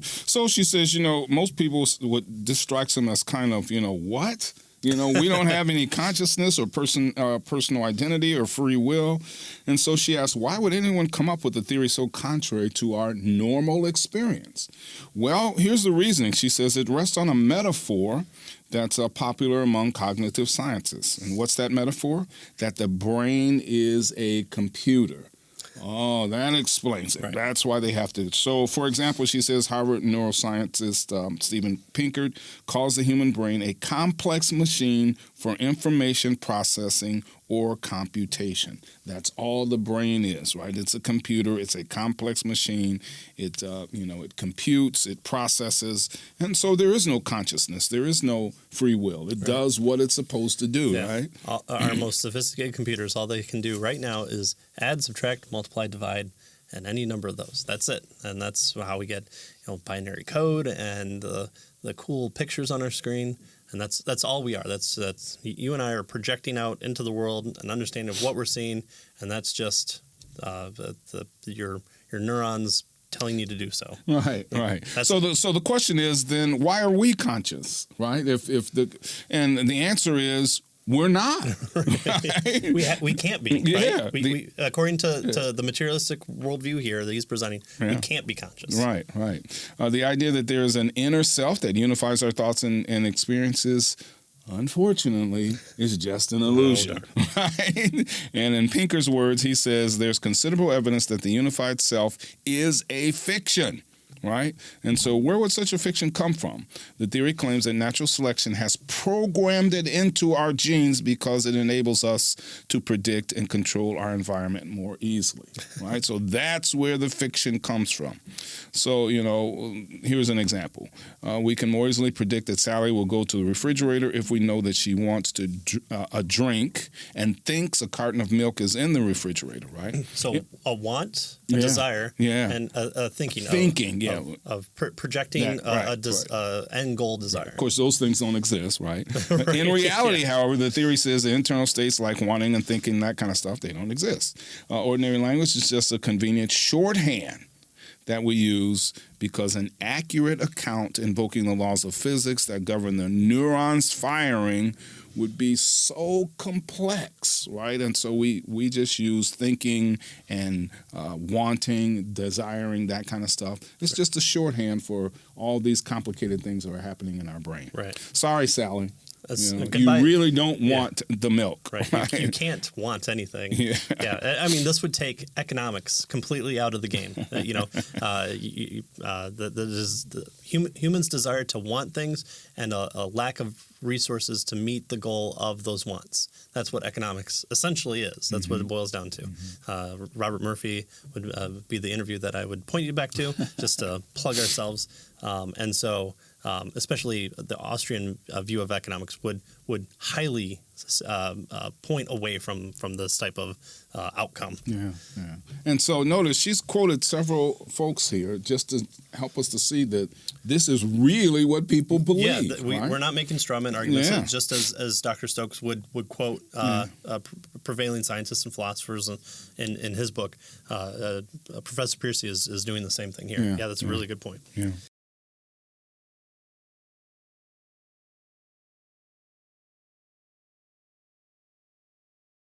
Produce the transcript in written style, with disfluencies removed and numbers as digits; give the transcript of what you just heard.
So she says, most people, this strikes them as kind of, what? We don't have any consciousness or personal identity or free will. And so she asks, why would anyone come up with a theory so contrary to our normal experience? Well, here's the reasoning. She says it rests on a metaphor that's popular among cognitive scientists. And what's that metaphor? That the brain is a computer. Oh, that explains it. Right. That's why they have to. So, for example, she says Harvard neuroscientist Steven Pinker calls the human brain a complex machine for information processing or computation. That's all the brain is, right? It's a computer. It's a complex machine. It, it computes, it processes, and so there is no consciousness. There is no free will. It does what it's supposed to do, right? Our most sophisticated computers, all they can do right now is add, subtract, multiply, divide, and any number of those. That's it, and that's how we get binary code and the cool pictures on our screen. And that's all we are. That's you and I are projecting out into the world an understanding of what we're seeing, and that's just your neurons telling you to do so. Right. So the question is then, why are we conscious, right? And the answer is, we're not. Right? We can't be. Yeah. Right? We according to the materialistic worldview here that he's presenting, we can't be conscious. Right. The idea that there is an inner self that unifies our thoughts and experiences, unfortunately, is just an illusion. Right? And in Pinker's words, he says there's considerable evidence that the unified self is a fiction. Right? And so where would such a fiction come from? The theory claims that natural selection has programmed it into our genes because it enables us to predict and control our environment more easily. Right? So that's where the fiction comes from. So, here's an example. We can more easily predict that Sally will go to the refrigerator if we know that she wants a drink and thinks a carton of milk is in the refrigerator, right? So a want, a desire, and a thinking. Of projecting end goal desire. Of course, those things don't exist, right? In reality, however, the theory says that internal states like wanting and thinking, that kind of stuff, they don't exist. Ordinary language is just a convenient shorthand that we use because an accurate account invoking the laws of physics that govern the neurons firing would be so complex, right? And so we just use thinking and wanting, desiring, that kind of stuff. It's just a shorthand for all these complicated things that are happening in our brain. Right. Sorry, Sally. You really don't want the milk. Right. You can't want anything. I mean, this would take economics completely out of the game. Humans' desire to want things and a lack of resources to meet the goal of those wants. That's what economics essentially is. That's what it boils down to. Robert Murphy would be the interview that I would point you back to, just to plug ourselves. And so especially the Austrian view of economics would highly point away from this type of outcome. Yeah. And so notice she's quoted several folks here just to help us to see that this is really what people believe. We're not making straw man arguments, just as Dr. Stokes would quote prevailing scientists and philosophers in his book. Professor Pearcey is doing the same thing here. That's a really good point.